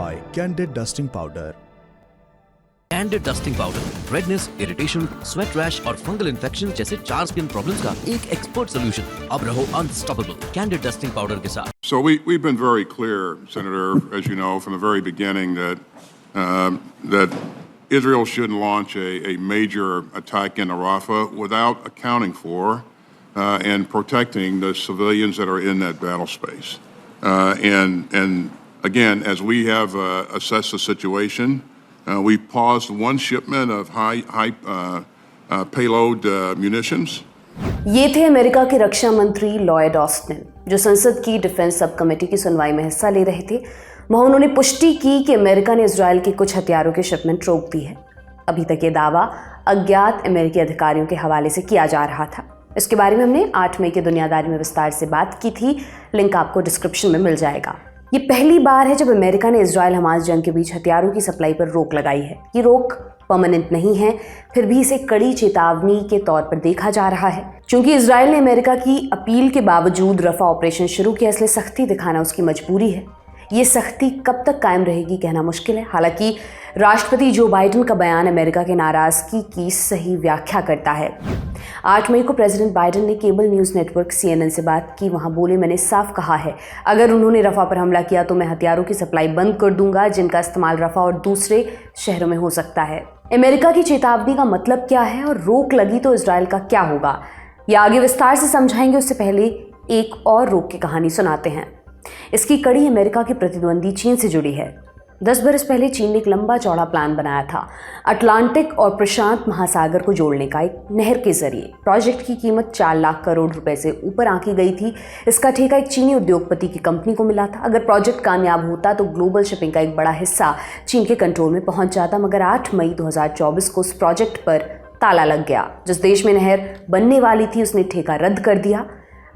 by Candid Dusting Powder. Candid dusting powder redness, irritation, sweat rash और fungal infection जैसे 4 skin problems का एक expert solution. अब रहो अनस्टॉपेबल कैंडिड डस्टिंग पाउडर के साथ। So we've been very clear, Senator, as you know, from the very beginning that Israel shouldn't launch a major attack in Rafah without accounting for and protecting the civilians that are in that battle space. And again, as we have assessed the situation, we paused one shipment of high payload munitions. ये थे America के रक्षा मंत्री Lloyd Austin, जो संसद की defence sub committee की सुनवाई में हिस्सा ले रहे थे। वहां उन्होंने पुष्टि की कि अमेरिका ने इजरायल के कुछ हथियारों की शिपमेंट रोक दी है। अभी तक ये दावा अज्ञात अमेरिकी अधिकारियों के हवाले से किया जा रहा था। इसके बारे में हमने 8 मई की दुनियादारी में विस्तार से बात की थी। लिंक आपको डिस्क्रिप्शन में मिल जाएगा। ये पहली बार है जब अमेरिका ने इजरायल हमास जंग के बीच हथियारों की सप्लाई पर रोक लगाई है। ये रोक परमानेंट नहीं है, फिर भी इसे कड़ी चेतावनी के तौर पर देखा जा रहा है। क्योंकि इजरायल ने अमेरिका की अपील के बावजूद रफा ऑपरेशन शुरू किया, इसलिए सख्ती दिखाना उसकी मजबूरी है। ये सख्ती कब तक कायम रहेगी कहना मुश्किल है। हालांकि राष्ट्रपति जो बाइडेन का बयान अमेरिका के नाराजगी की सही व्याख्या करता है। 8 मई को प्रेसिडेंट बाइडेन ने केबल न्यूज़ नेटवर्क CNN से बात की। वहां बोले, मैंने साफ कहा है, अगर उन्होंने रफा पर हमला किया तो मैं हथियारों की सप्लाई बंद कर दूंगा, जिनका इस्तेमाल रफा और दूसरे शहरों में हो सकता है। अमेरिका की चेतावनी का मतलब क्या है और रोक लगी तो इजरायल का क्या होगा, ये आगे विस्तार से समझाएंगे। उससे पहले एक और रोक की कहानी सुनाते हैं। इसकी कड़ी अमेरिका के प्रतिद्वंदी चीन से जुड़ी है। 10 बरस पहले चीन ने एक लंबा चौड़ा प्लान बनाया था अटलांटिक और प्रशांत महासागर को जोड़ने का, एक नहर के जरिए। प्रोजेक्ट की कीमत 4 लाख करोड़ रुपए से ऊपर आंकी गई थी। इसका ठेका एक चीनी उद्योगपति की कंपनी को मिला था। अगर प्रोजेक्ट कामयाब होता तो ग्लोबल शिपिंग का एक बड़ा हिस्सा चीन के कंट्रोल में पहुंच जाता। मगर 8 मई 2024 को उस प्रोजेक्ट पर ताला लग गया। जिस देश में नहर बनने वाली थी उसने ठेका रद्द कर दिया।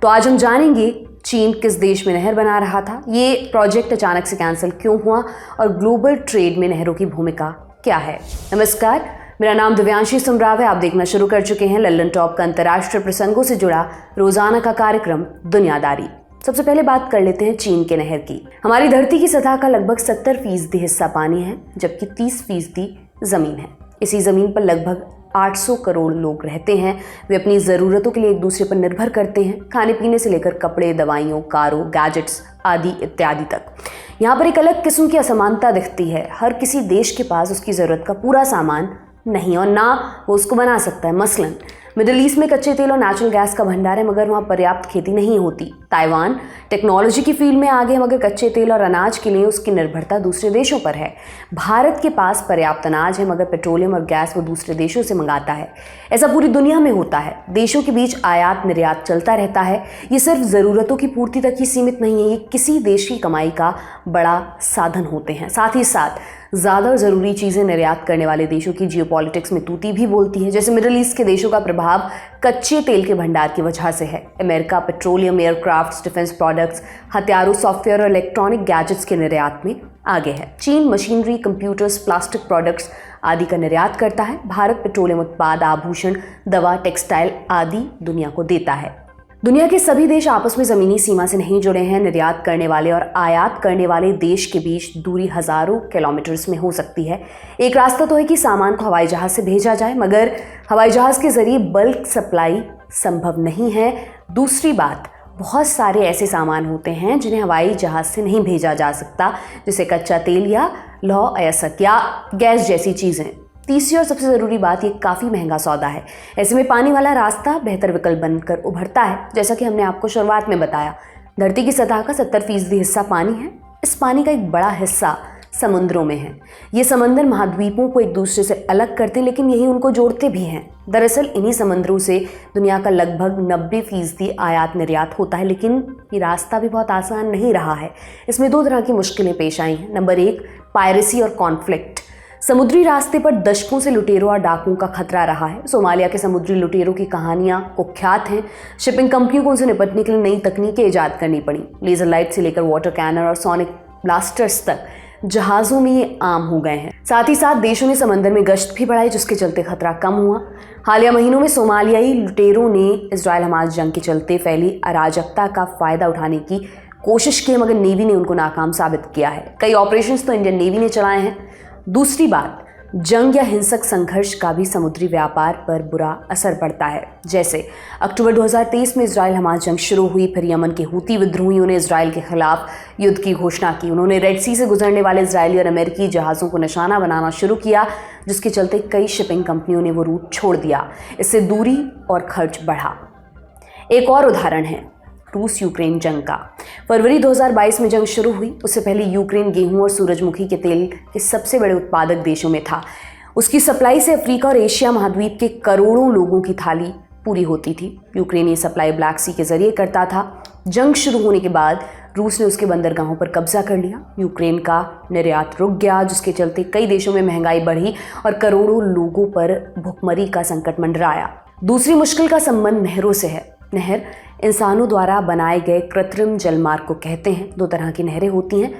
तो आज हम जानेंगे चीन किस देश में नहर बना रहा था, ये प्रोजेक्ट अचानक से कैंसिल क्यों हुआ और ग्लोबल ट्रेड में नहरों की भूमिका क्या है। नमस्कार, मेरा नाम दिव्यांशी सुमराव है। आप देखना शुरू कर चुके हैं लल्लन टॉप का अंतर्राष्ट्रीय प्रसंगों से जुड़ा रोजाना का कार्यक्रम दुनियादारी। सबसे पहले बात कर लेते हैं चीन के नहर की। हमारी धरती की सतह का लगभग 70% हिस्सा पानी है, जबकि 30% जमीन है। इसी जमीन पर लगभग 800 करोड़ लोग रहते हैं। वे अपनी ज़रूरतों के लिए एक दूसरे पर निर्भर करते हैं, खाने पीने से लेकर कपड़े, दवाइयों, कारों, गैजेट्स आदि इत्यादि तक। यहाँ पर एक अलग किस्म की असमानता दिखती है। हर किसी देश के पास उसकी ज़रूरत का पूरा सामान नहीं और ना वो उसको बना सकता है। मसलन मिडिल ईस्ट में कच्चे तेल और नेचुरल गैस का भंडार है, मगर वहाँ पर्याप्त खेती नहीं होती। ताइवान टेक्नोलॉजी की फील्ड में आगे है, मगर कच्चे तेल और अनाज के लिए उसकी निर्भरता दूसरे देशों पर है। भारत के पास पर्याप्त अनाज है, मगर पेट्रोलियम और गैस वो दूसरे देशों से मंगाता है। ऐसा पूरी दुनिया में होता है। देशों के बीच आयात निर्यात चलता रहता है। ये सिर्फ ज़रूरतों की पूर्ति तक ही सीमित नहीं है, ये किसी देश की कमाई का बड़ा साधन होते हैं। साथ ही साथ ज़्यादा ज़रूरी चीज़ें निर्यात करने वाले देशों की जियोपॉलिटिक्स में तूती भी बोलती है। जैसे मिडिल ईस्ट के देशों का प्रभाव कच्चे तेल के भंडार की वजह से है। America petroleum, aircrafts, defence products, हथियारों, सॉफ्टवेयर और इलेक्ट्रॉनिक गैजेट्स के निर्यात में आगे है। चीन मशीनरी, कंप्यूटर्स, प्लास्टिक प्रोडक्ट्स आदि का निर्यात करता है। भारत पेट्रोलियम उत्पाद, आभूषण, दवा, टेक्सटाइल आदि दुनिया को देता है। दुनिया के सभी देश आपस में ज़मीनी सीमा से नहीं जुड़े हैं। निर्यात करने वाले और आयात करने वाले देश के बीच दूरी हज़ारों किलोमीटर्स में हो सकती है। एक रास्ता तो है कि सामान को हवाई जहाज़ से भेजा जाए, मगर हवाई जहाज़ के ज़रिए बल्क सप्लाई संभव नहीं है। दूसरी बात, बहुत सारे ऐसे सामान होते हैं जिन्हें हवाई जहाज़ से नहीं भेजा जा सकता, जैसे कच्चा तेल या लौह अयस्क या गैस जैसी चीज़ें। तीसरी और सबसे ज़रूरी बात, ये काफ़ी महंगा सौदा है। ऐसे में पानी वाला रास्ता बेहतर विकल्प बनकर उभरता है। जैसा कि हमने आपको शुरुआत में बताया, धरती की सतह का 70% हिस्सा पानी है। इस पानी का एक बड़ा हिस्सा समुद्रों में है। ये समंदर महाद्वीपों को एक दूसरे से अलग करते हैं, लेकिन यही उनको जोड़ते भी हैं। दरअसल इन्हीं समंदरों से दुनिया का लगभग 90% आयात निर्यात होता है, लेकिन ये रास्ता भी बहुत आसान नहीं रहा है। इसमें 2 तरह की मुश्किलें पेश आई हैं। नंबर 1, पायरेसी और कॉन्फ्लिक्ट। समुद्री रास्ते पर दशकों से लुटेरों और डाकुओं का खतरा रहा है। सोमालिया के समुद्री लुटेरों की कहानियां कुख्यात हैं। शिपिंग कंपनियों को उनसे निपटने के लिए नई तकनीकें ईजाद करनी पड़ी। लेजर लाइट से लेकर वाटर कैनर और सोनिक ब्लास्टर्स तक जहाज़ों में ये आम हो गए हैं। साथ ही साथ देशों ने समंदर में गश्त भी बढ़ाई, जिसके चलते खतरा कम हुआ। हालिया महीनों में सोमालियाई लुटेरों ने इजरायल हमास जंग के चलते फैली अराजकता का फ़ायदा उठाने की कोशिश की मगर नेवी ने उनको नाकाम साबित किया है। कई ऑपरेशंस तो इंडियन नेवी ने चलाए हैं। दूसरी बात, जंग या हिंसक संघर्ष का भी समुद्री व्यापार पर बुरा असर पड़ता है। जैसे अक्टूबर 2023 में इजराइल हमास जंग शुरू हुई, फिर यमन के हूती विद्रोहियों ने इजराइल के खिलाफ युद्ध की घोषणा की। उन्होंने रेड सी से गुजरने वाले इजरायली और अमेरिकी जहाज़ों को निशाना बनाना शुरू किया, जिसके चलते कई शिपिंग कंपनियों ने वो रूट छोड़ दिया। इससे दूरी और खर्च बढ़ा। एक और उदाहरण है रूस यूक्रेन जंग का। फरवरी 2022 में जंग शुरू हुई। उससे पहले यूक्रेन गेहूं और सूरजमुखी के तेल के सबसे बड़े उत्पादक देशों में था। उसकी सप्लाई से अफ्रीका और एशिया महाद्वीप के करोड़ों लोगों की थाली पूरी होती थी। यूक्रेन ये सप्लाई ब्लैक सी के जरिए करता था। जंग शुरू होने के बाद रूस ने उसके बंदरगाहों पर कब्जा कर लिया। यूक्रेन का निर्यात रुक गया, जिसके चलते कई देशों में महंगाई बढ़ी और करोड़ों लोगों पर भुखमरी का संकट मंडराया। दूसरी मुश्किल का संबंध नहरों से है। नहर इंसानों द्वारा बनाए गए कृत्रिम जलमार्ग को कहते हैं। दो तरह की नहरें होती हैं।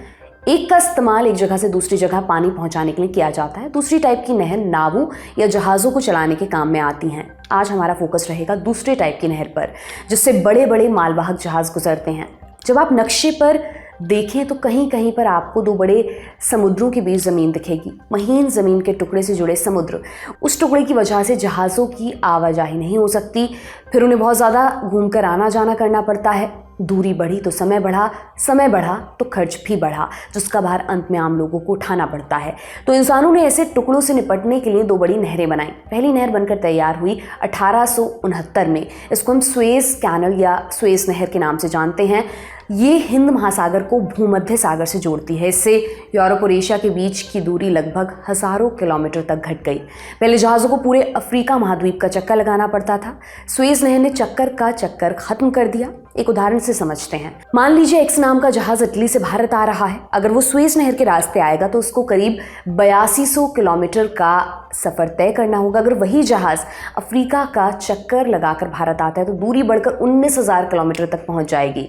एक का इस्तेमाल एक जगह से दूसरी जगह पानी पहुंचाने के लिए किया जाता है। दूसरी टाइप की नहर नावों या जहाज़ों को चलाने के काम में आती हैं। आज हमारा फोकस रहेगा दूसरे टाइप की नहर पर, जिससे बड़े बड़े मालवाहक जहाज़ गुजरते हैं। जब आप नक्शे पर देखें तो कहीं कहीं पर आपको दो बड़े समुद्रों के बीच ज़मीन दिखेगी। महीन ज़मीन के टुकड़े से जुड़े समुद्र। उस टुकड़े की वजह से जहाज़ों की आवाजाही नहीं हो सकती, फिर उन्हें बहुत ज़्यादा घूमकर आना जाना करना पड़ता है। दूरी बढ़ी तो समय बढ़ा, समय बढ़ा तो खर्च भी बढ़ा, जिसका भार अंत में आम लोगों को उठाना पड़ता है। तो इंसानों ने ऐसे टुकड़ों से निपटने के लिए दो बड़ी नहरें बनाई। पहली नहर बनकर तैयार हुई 1869 में। इसको हम स्वेज कैनल या स्वेज नहर के नाम से जानते हैं। ये हिंद महासागर को भूमध्य सागर से जोड़ती है। इससे यूरोप और एशिया के बीच की दूरी लगभग हजारों किलोमीटर तक घट गई। पहले जहाज़ों को पूरे अफ्रीका महाद्वीप का चक्कर लगाना पड़ता था। स्वेज नहर ने चक्कर का चक्कर खत्म कर दिया। एक उदाहरण से समझते हैं। मान लीजिए एक्स नाम का जहाज इटली से भारत आ रहा है। अगर वो स्वेज नहर के रास्ते आएगा तो उसको करीब 8200 किलोमीटर का सफर तय करना होगा। अगर वही जहाज अफ्रीका का चक्कर लगाकर भारत आता है तो दूरी बढ़कर 19,000 किलोमीटर तक पहुंच जाएगी।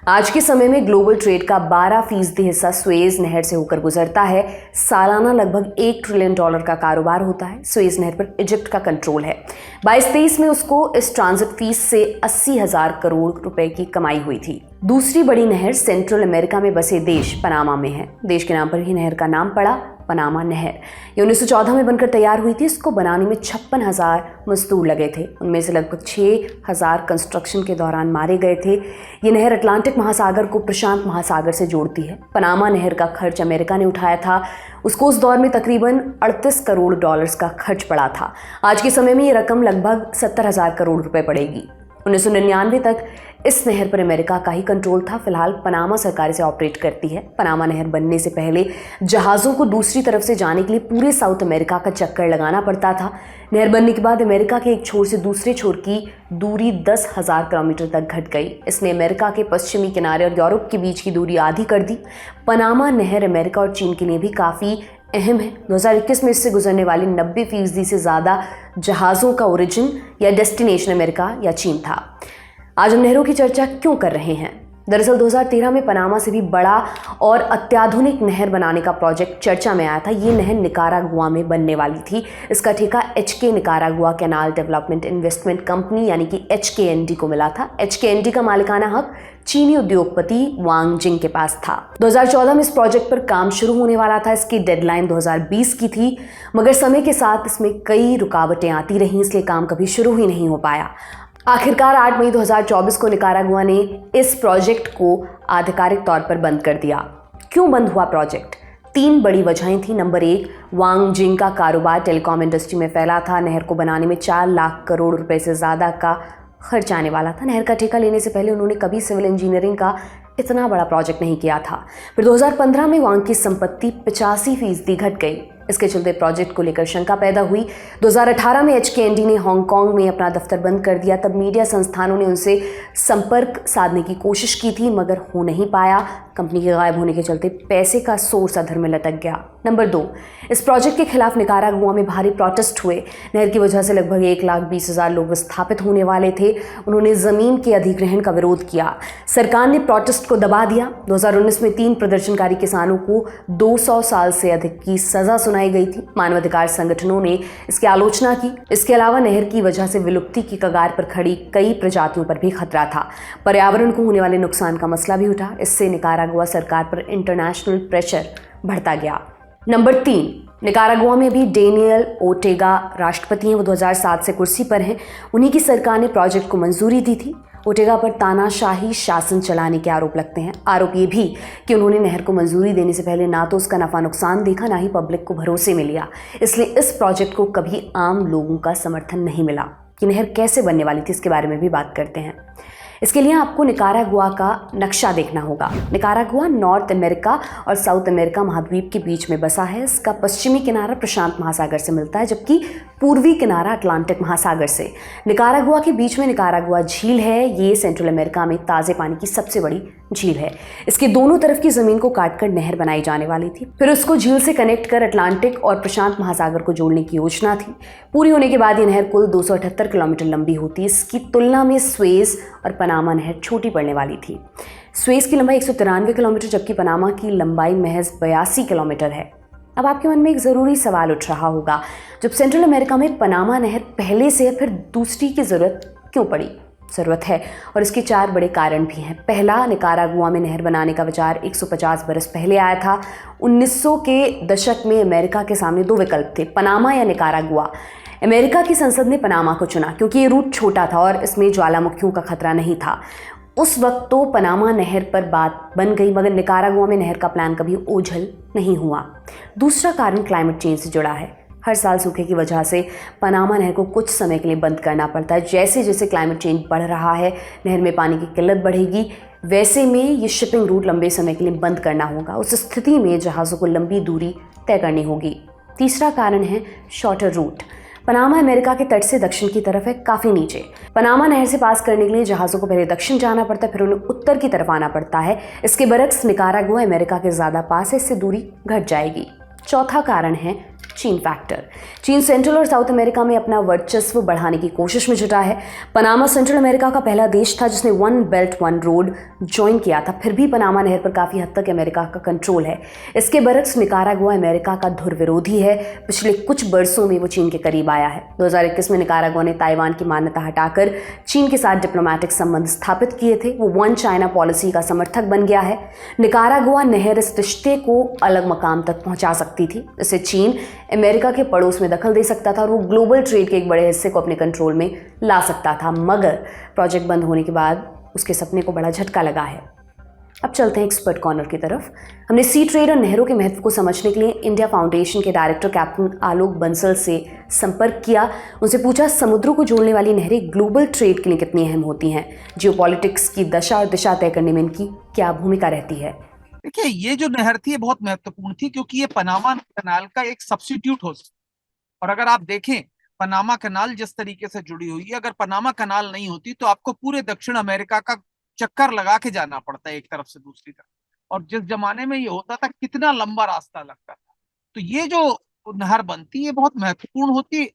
आज के समय में ग्लोबल ट्रेड का 12% हिस्सा स्वेज नहर से होकर गुजरता है। सालाना लगभग $1 ट्रिलियन का कारोबार होता है। स्वेज नहर पर इजिप्ट का कंट्रोल है। 22-23 में उसको इस ट्रांजिट फीस से 80,000 करोड़ रुपए की कमाई हुई थी। दूसरी बड़ी नहर सेंट्रल अमेरिका में बसे देश पनामा में है। देश के नाम पर ही नहर का नाम पड़ा, पनामा नहर। ये 1914 में बनकर तैयार हुई थी। इसको बनाने में 56,000 मजदूर लगे थे। उनमें से लगभग 6,000 कंस्ट्रक्शन के दौरान मारे गए थे। ये नहर अटलांटिक महासागर को प्रशांत महासागर से जोड़ती है। पनामा नहर का खर्च अमेरिका ने उठाया था। उसको उस दौर में तकरीबन $38 करोड़ का खर्च पड़ा था। आज के समय में ये रकम लगभग 70,000 करोड़ रुपए पड़ेगी। 1999 तक इस नहर पर अमेरिका का ही कंट्रोल था। फिलहाल पनामा सरकार इसे ऑपरेट करती है। पनामा नहर बनने से पहले जहाज़ों को दूसरी तरफ से जाने के लिए पूरे साउथ अमेरिका का चक्कर लगाना पड़ता था। नहर बनने के बाद अमेरिका के एक छोर से दूसरे छोर की दूरी 10,000 किलोमीटर तक घट गई। इसने अमेरिका के पश्चिमी किनारे और यूरोप के बीच की दूरी आधी कर दी। पनामा नहर अमेरिका और चीन के लिए भी काफ़ी अहम है। 2021 में इससे गुजरने वाले 90% से ज़्यादा जहाज़ों का ओरिजिन या डेस्टिनेशन अमेरिका या चीन था। आज हम नहरों की चर्चा क्यों कर रहे हैं? दरअसल 2013 में पनामा से भी बड़ा और अत्याधुनिक नहर बनाने का प्रोजेक्ट चर्चा में आया था। ये नहर निकारागुआ में बनने वाली थी। इसका ठेका HK Nicaragua canal development investment company यानी कि HKND को मिला था। HKND का मालिकाना हक चीनी उद्योगपति वांग जिंग के पास था। 2014 में इस प्रोजेक्ट पर काम शुरू होने वाला था। इसकी डेडलाइन 2020 की थी, मगर समय के साथ इसमें कई रुकावटें आती रहीं, इसलिए काम कभी शुरू ही नहीं हो पाया। आखिरकार 8 मई 2024 को निकारागुआ ने इस प्रोजेक्ट को आधिकारिक तौर पर बंद कर दिया। क्यों बंद हुआ प्रोजेक्ट? 3 बड़ी वजहें थी। नंबर 1, वांग जिंग का कारोबार टेलीकॉम इंडस्ट्री में फैला था। नहर को बनाने में 4 लाख करोड़ रुपए से ज़्यादा का खर्च आने वाला था। नहर का ठेका लेने से पहले उन्होंने कभी सिविल इंजीनियरिंग का इतना बड़ा प्रोजेक्ट नहीं किया था। फिर 2015 में वांग की संपत्ति 85% घट गई। इसके चलते प्रोजेक्ट को लेकर शंका पैदा हुई। 2018 में HKND ने हांगकांग में अपना दफ्तर बंद कर दिया। तब मीडिया संस्थानों ने उनसे संपर्क साधने की कोशिश की थी, मगर हो नहीं पाया। कंपनी के गायब होने के चलते पैसे का सोर्स अधर में लटक गया। नंबर 2, इस प्रोजेक्ट के खिलाफ निकारागुआ में भारी प्रोटेस्ट हुए। नहर की वजह से लगभग 1,20,000 लोग विस्थापित होने वाले थे। उन्होंने जमीन के अधिग्रहण का विरोध किया। सरकार ने प्रोटेस्ट को दबा दिया। 2019 में 3 प्रदर्शनकारी किसानों को 200 साल से अधिक की सजा सुनाई गई थी। मानवाधिकार संगठनों ने इसकी आलोचना की। इसके अलावा नहर की वजह से विलुप्ति की कगार पर खड़ी कई प्रजातियों पर भी खतरा था। पर्यावरण को होने वाले नुकसान का मसला भी उठा। इससे निकारागुआ सरकार पर इंटरनेशनल प्रेशर बढ़ता गया। नंबर 3, निकारागुआ में भी डेनियल ओर्टेगा राष्ट्रपति हैं। वो 2007 से कुर्सी पर हैं। उन्हीं की सरकार ने प्रोजेक्ट को मंजूरी दी थी। ओर्टेगा पर तानाशाही शासन चलाने के आरोप लगते हैं। आरोप ये भी कि उन्होंने नहर को मंजूरी देने से पहले ना तो उसका नफा नुकसान देखा, ना ही पब्लिक को भरोसे में लिया। इसलिए इस प्रोजेक्ट को कभी आम लोगों का समर्थन नहीं मिला। कि नहर कैसे बनने वाली थी इसके बारे में भी बात करते हैं। इसके लिए आपको निकारागुआ का नक्शा देखना होगा। निकारागुआ नॉर्थ अमेरिका और साउथ अमेरिका महाद्वीप के बीच में बसा है। इसका पश्चिमी किनारा प्रशांत महासागर से मिलता है, जबकि पूर्वी किनारा अटलांटिक महासागर से। निकारागुआ के बीच में निकारागुआ झील है। ये सेंट्रल अमेरिका में ताज़े पानी की सबसे बड़ी झील है। इसके दोनों तरफ की ज़मीन को काटकर नहर बनाई जाने वाली थी। फिर उसको झील से कनेक्ट कर अटलांटिक और प्रशांत महासागर को जोड़ने की योजना थी। पूरी होने के बाद ये नहर कुल 278 किलोमीटर लंबी होती। इसकी तुलना में स्वेज और पनामा नहर छोटी पड़ने वाली थी। स्वेज की लंबाई 193 किलोमीटर, जबकि पनामा की लंबाई महज 82 किलोमीटर है। अब आपके मन में एक ज़रूरी सवाल उठ रहा होगा, जब सेंट्रल अमेरिका में पनामा नहर पहले से है, फिर दूसरी की ज़रूरत क्यों पड़ी? ज़रूरत है, और इसके 4 बड़े कारण भी हैं। पहला, निकारागुआ में नहर बनाने का विचार 150 बरस पहले आया था। 1900 के दशक में अमेरिका के सामने 2 विकल्प थे, पनामा या निकारागुआ। अमेरिका की संसद ने पनामा को चुना क्योंकि ये रूट छोटा था और इसमें ज्वालामुखियों का खतरा नहीं था। उस वक्त तो पनामा नहर पर बात बन गई, मगर निकारागुआ में नहर का प्लान कभी ओझल नहीं हुआ। दूसरा कारण क्लाइमेट चेंज से जुड़ा है। हर साल सूखे की वजह से पनामा नहर को कुछ समय के लिए बंद करना पड़ता है। जैसे जैसे क्लाइमेट चेंज बढ़ रहा है, नहर में पानी की किल्लत बढ़ेगी, वैसे में ये शिपिंग रूट लंबे समय के लिए बंद करना होगा। उस स्थिति में जहाज़ों को लंबी दूरी तय करनी होगी। तीसरा कारण है शॉर्टर रूट। पनामा अमेरिका के तट से दक्षिण की तरफ है, काफ़ी नीचे। पनामा नहर से पास करने के लिए जहाज़ों को पहले दक्षिण जाना पड़ता है, फिर उन्हें उत्तर की तरफ आना पड़ता है। इसके बरक्स निकारागुआ अमेरिका के ज़्यादा पास है, इससे दूरी घट जाएगी। चौथा कारण है चीन फैक्टर। चीन सेंट्रल और साउथ अमेरिका में अपना वर्चस्व बढ़ाने की कोशिश में जुटा है। पनामा सेंट्रल अमेरिका का पहला देश था जिसने 1 बेल्ट 1 रोड ज्वाइन किया था। फिर भी पनामा नहर पर काफ़ी हद तक अमेरिका का कंट्रोल है। इसके बरक्स निकारागुआ अमेरिका का धुर विरोधी है। पिछले कुछ बरसों में वो चीन के करीब आया है। 2021 में निकारागुआ ने ताइवान की मान्यता हटाकर चीन के साथ डिप्लोमेटिक संबंध स्थापित किए थे। वो 1 चाइना पॉलिसी का समर्थक बन गया है। निकारागुआ नहर इस रिश्ते को अलग मकाम तक पहुंचा सकती थी। इससे चीन अमेरिका के पड़ोस में दखल दे सकता था और वो ग्लोबल ट्रेड के एक बड़े हिस्से को अपने कंट्रोल में ला सकता था। मगर प्रोजेक्ट बंद होने के बाद उसके सपने को बड़ा झटका लगा है। अब चलते हैं एक्सपर्ट कॉर्नर की तरफ। हमने सी ट्रेड और नहरों के महत्व को समझने के लिए इंडिया फाउंडेशन के डायरेक्टर कैप्टन आलोक बंसल से संपर्क किया। उनसे पूछा, समुद्रों को जोड़ने वाली नहरें ग्लोबल ट्रेड के लिए कितनी अहम होती हैं? जियोपॉलिटिक्स की दशा और दिशा तय करने में इनकी क्या भूमिका रहती है? देखिए, ये जो नहर थी ये बहुत महत्वपूर्ण थी क्योंकि ये पनामा कनाल का एक सब्स्टिट्यूट हो सकता। और अगर आप देखें पनामा कनाल जिस तरीके से जुड़ी हुई है, अगर पनामा कनाल नहीं होती तो आपको पूरे दक्षिण अमेरिका का चक्कर लगा के जाना पड़ता है एक तरफ से दूसरी तरफ। और जिस जमाने में ये होता था, कितना लंबा रास्ता लगता था। तो ये जो नहर बनती है बहुत महत्वपूर्ण होती,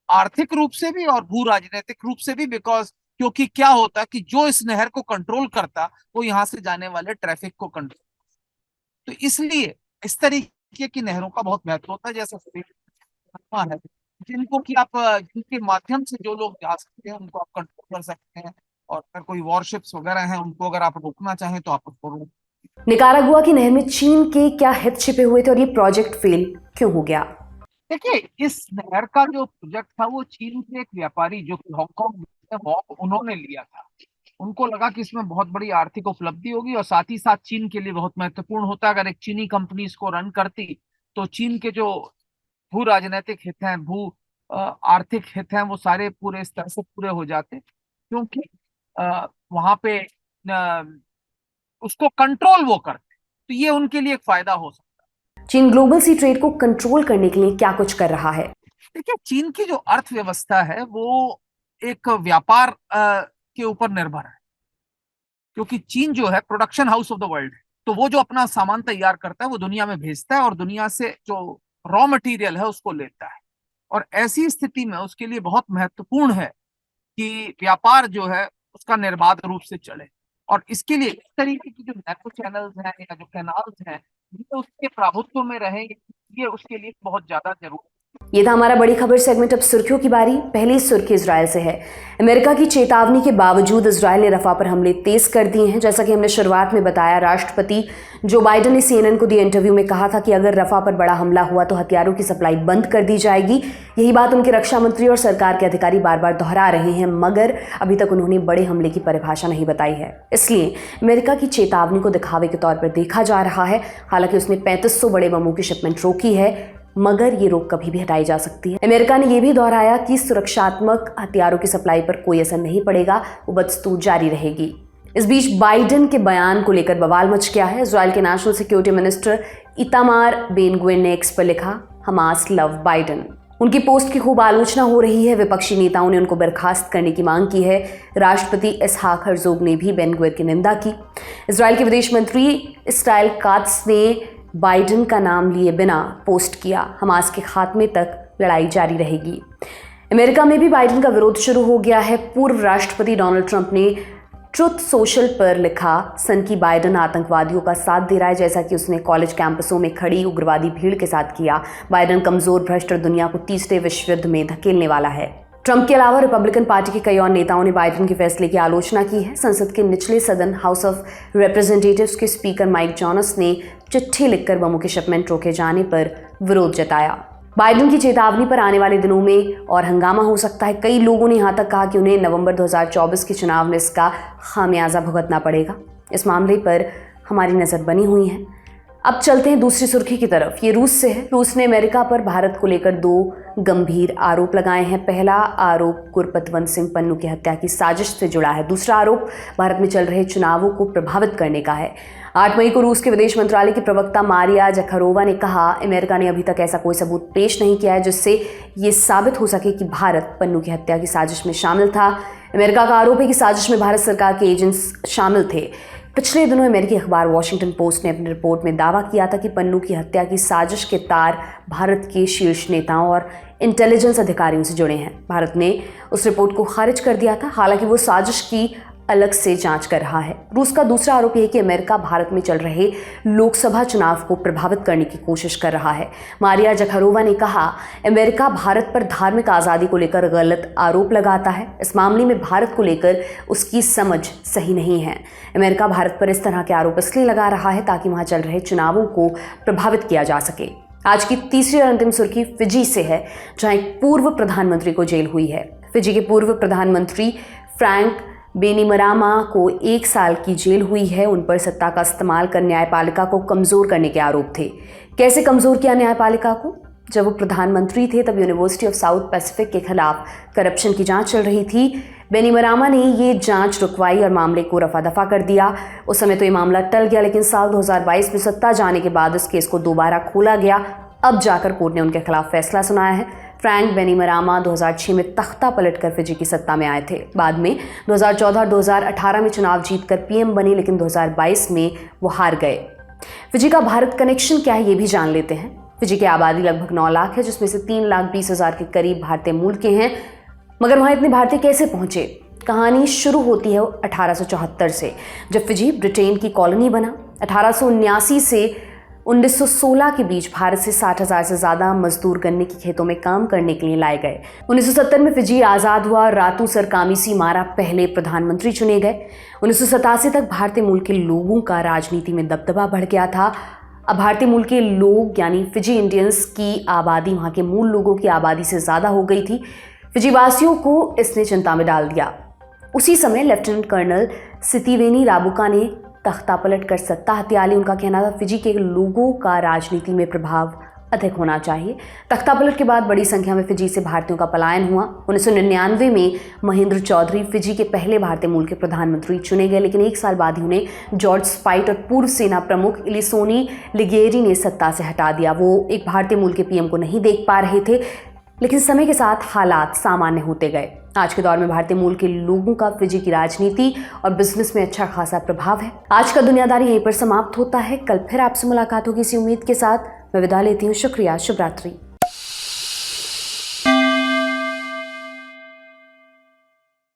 आर्थिक रूप से भी और भू राजनीतिक रूप से भी। क्योंकि क्या होता कि जो इस नहर को कंट्रोल करता वो यहाँ से जाने वाले ट्रैफिक को कंट्रोल, तो इसलिए इस तरीके की नहरों का बहुत महत्व होता है। जैसे है जिनको कि आप जिनके माध्यम से जो लोग जा सकते हैं उनको आप कंट्रोल कर सकते हैं, और अगर कोई वॉरशिप्स वगैरह हैं उनको अगर आप रोकना चाहें तो आप उसको रोक। निकारागुआ की नहर में चीन के क्या हित छिपे हुए थे और ये प्रोजेक्ट फेल क्यों हो गया? देखिए, इस नहर का जो प्रोजेक्ट था वो चीन के एक व्यापारी जो कि हांगकांग उन्होंने लिया था। उनको लगा कि इसमें बहुत बड़ी आर्थिक उपलब्धि होगी और साथ ही साथ चीन के लिए बहुत महत्वपूर्ण होता। अगर एक चीनी कंपनी इसको रन करती तो चीन के जो भू राजनीतिक हित हैं, भू आर्थिक हित हैं, वो सारे पूरे इस तरह से पूरे हो जाते, क्योंकि वहां पे उसको कंट्रोल वो करते, तो ये उनके लिए एक फायदा हो सकता। चीन ग्लोबल सी ट्रेड को कंट्रोल करने के लिए क्या कुछ कर रहा है? देखिए, चीन की जो अर्थव्यवस्था है वो एक व्यापार के ऊपर निर्भर है, क्योंकि चीन जो है production house of the world है। तो वो जो अपना सामान तैयार करता है वो दुनिया में भेजता है और दुनिया से जो रॉ मटेरियल है उसको लेता है। और ऐसी स्थिति में उसके लिए बहुत महत्वपूर्ण है कि व्यापार जो है उसका निर्बाध रूप से चले। और इसके लिए इस तरीके की जो नैरो चैनल्स हैं या जो कैनाल्स हैं ये उसके प्रभुत्व में रहें, ये उसके लिए बहुत ज्यादा जरूरी। ये था हमारा बड़ी खबर सेगमेंट। अब सुर्खियों की बारी। पहली सुर्खी इजराइल से है। अमेरिका की चेतावनी के बावजूद इजराइल ने रफा पर हमले तेज कर दिए हैं। जैसा कि हमने शुरुआत में बताया, राष्ट्रपति जो बाइडेन ने CNN को दिए इंटरव्यू में कहा था कि अगर रफा पर बड़ा हमला हुआ तो हथियारों की सप्लाई बंद कर दी जाएगी। यही बात उनके रक्षा मंत्री और सरकार के अधिकारी बार बार दोहरा रहे हैं, मगर अभी तक उन्होंने बड़े हमले की परिभाषा नहीं बताई है। इसलिए अमेरिका की चेतावनी को दिखावे के तौर पर देखा जा रहा है। हालांकि उसने 3500 बड़े बमों की शिपमेंट रोकी है, मगर ये रोक कभी भी हटाई जा सकती है। अमेरिका ने यह भी दोहराया कि सुरक्षात्मक हथियारों की सप्लाई पर कोई असर नहीं पड़ेगा, वो बदस्तूर जारी रहेगी। इस बीच बाइडेन के बयान को लेकर बवाल मच गया है। इजराइल के national security minister Itamar Ben-Gvir ने एक्स पर लिखा, हमास लव बाइडेन। उनकी पोस्ट की खूब आलोचना हो रही है। विपक्षी नेताओं ने उनको बर्खास्त करने की मांग की है। राष्ट्रपति इसहाक हर्जोग ने भी बेन-ग्विर की निंदा की। इजराइल के विदेश मंत्री इस्राइल कात्स ने बाइडेन का नाम लिए बिना पोस्ट किया। हमास के खात्मे तक लड़ाई जारी रहेगी। अमेरिका में भी बाइडेन का विरोध शुरू हो गया है। पूर्व राष्ट्रपति डोनाल्ड ट्रंप ने ट्रुथ सोशल पर लिखा, सन की बाइडेन आतंकवादियों का साथ दे रहा है, जैसा कि उसने कॉलेज कैंपसों में खड़ी उग्रवादी भीड़ के साथ किया। बाइडेन कमजोर, भ्रष्ट और दुनिया को तीसरे विश्व युद्ध में धकेलने वाला है। ट्रंप के अलावा रिपब्लिकन पार्टी के कई और नेताओं ने बाइडेन के फैसले की आलोचना की है। संसद के निचले सदन हाउस ऑफ रिप्रेजेंटेटिव्स के स्पीकर माइक जोनस ने चिट्ठी लिखकर बमों के शिपमेंट रोके जाने पर विरोध जताया। बाइडेन की चेतावनी पर आने वाले दिनों में और हंगामा हो सकता है। कई लोगों ने यहां तक कहा कि उन्हें नवंबर 2024 के चुनाव में इसका खामियाजा भुगतना पड़ेगा। इस मामले पर हमारी नजर बनी हुई है। अब चलते हैं दूसरी सुर्खी की तरफ। ये रूस से है। रूस ने अमेरिका पर भारत को लेकर 2 गंभीर आरोप लगाए हैं। पहला आरोप गुरपतवंत सिंह पन्नू की हत्या की साजिश से जुड़ा है। दूसरा आरोप भारत में चल रहे चुनावों को प्रभावित करने का है। 8 मई को रूस के विदेश मंत्रालय की प्रवक्ता मारिया जखरोवा ने कहा, अमेरिका ने अभी तक ऐसा कोई सबूत पेश नहीं किया है जिससे ये साबित हो सके कि भारत पन्नू की हत्या की साजिश में शामिल था। अमेरिका का आरोप है कि साजिश में भारत सरकार के एजेंट्स शामिल थे। पिछले दिनों अमेरिकी अखबार वॉशिंगटन पोस्ट ने अपनी रिपोर्ट में दावा किया था कि पन्नू की हत्या की साजिश के तार भारत के शीर्ष नेताओं और इंटेलिजेंस अधिकारियों से जुड़े हैं। भारत ने उस रिपोर्ट को खारिज कर दिया था। हालांकि वो साजिश की अलग से जांच कर रहा है। रूस का दूसरा आरोप यह है कि अमेरिका भारत में चल रहे लोकसभा चुनाव को प्रभावित करने की कोशिश कर रहा है। मारिया जखरोवा ने कहा, अमेरिका भारत पर धार्मिक आज़ादी को लेकर गलत आरोप लगाता है। इस मामले में भारत को लेकर उसकी समझ सही नहीं है। अमेरिका भारत पर इस तरह के आरोप इसलिए लगा रहा है ताकि वहां चल रहे चुनावों को प्रभावित किया जा सके। आज की तीसरी और अंतिम सुर्खी फिजी से है, जहां एक पूर्व प्रधानमंत्री को जेल हुई है। फिजी के पूर्व प्रधानमंत्री फ्रैंक बेनिमरामा को 1 साल की जेल हुई है। उन पर सत्ता का इस्तेमाल कर न्यायपालिका को कमजोर करने के आरोप थे। कैसे कमजोर किया न्यायपालिका को? जब वो प्रधानमंत्री थे तब यूनिवर्सिटी ऑफ साउथ पैसिफिक के खिलाफ करप्शन की जांच चल रही थी। बेनिमरामा ने ये जांच रुकवाई और मामले को रफा दफा कर दिया। उस समय तो ये मामला टल गया, लेकिन साल 2022 में सत्ता जाने के बाद इस केस को दोबारा खोला गया। अब जाकर कोर्ट ने उनके खिलाफ फैसला सुनाया है। फ्रैंक बेनिमरामा 2006 में तख्ता पलटकर फिजी की सत्ता में आए थे। बाद में 2014 और 2018 में चुनाव जीतकर पीएम बने, लेकिन 2022 में वो हार गए। फिजी का भारत कनेक्शन क्या है ये भी जान लेते हैं। फिजी की आबादी लगभग 9 लाख है, जिसमें से 3,20,000 के करीब भारतीय मूल के हैं। मगर वहां इतने भारतीय कैसे पहुंचे? कहानी शुरू होती है 1874 से, जब फिजी ब्रिटेन की कॉलोनी बना। 1879 से 1916 के बीच भारत से 60,000 से ज़्यादा मजदूर गन्ने की खेतों में काम करने के लिए लाए गए। 1970 में फिजी आज़ाद हुआ। रातू सरकामिसी मारा पहले प्रधानमंत्री चुने गए। 1987 तक भारतीय मूल के लोगों का राजनीति में दबदबा बढ़ गया था। अब भारतीय मूल के लोग यानी फिजी इंडियंस की आबादी वहाँ के मूल लोगों की आबादी से ज़्यादा हो गई थी। फिजी वासियों को इसने चिंता में डाल दिया। उसी समय लेफ्टिनेंट कर्नल सितिवेनी राबुका ने तख्ता पलट कर सत्ता हथिया ली। उनका कहना था फिजी के लोगों का राजनीति में प्रभाव अधिक होना चाहिए। तख्ता पलट के बाद बड़ी संख्या में फिजी से भारतीयों का पलायन हुआ। 1999 में महेंद्र चौधरी फिजी के पहले भारतीय मूल के प्रधानमंत्री चुने गए, लेकिन 1 साल बाद ही उन्हें जॉर्ज स्पाइट और पूर्व सेना प्रमुख इलिसोनी लिगेरी ने सत्ता से हटा दिया। वो एक भारतीय मूल के पीएम को नहीं देख पा रहे थे, लेकिन समय के साथ हालात सामान्य होते गए। आज के दौर में भारतीय मूल के लोगों का फिजी की राजनीति और बिजनेस में अच्छा खासा प्रभाव है। आज का दुनियादारी यहीं पर समाप्त होता है। कल फिर आपसे मुलाकात होगी इसी उम्मीद के साथ। मैं विदा लेती हूँ। शुक्रिया। शुभ रात्रि।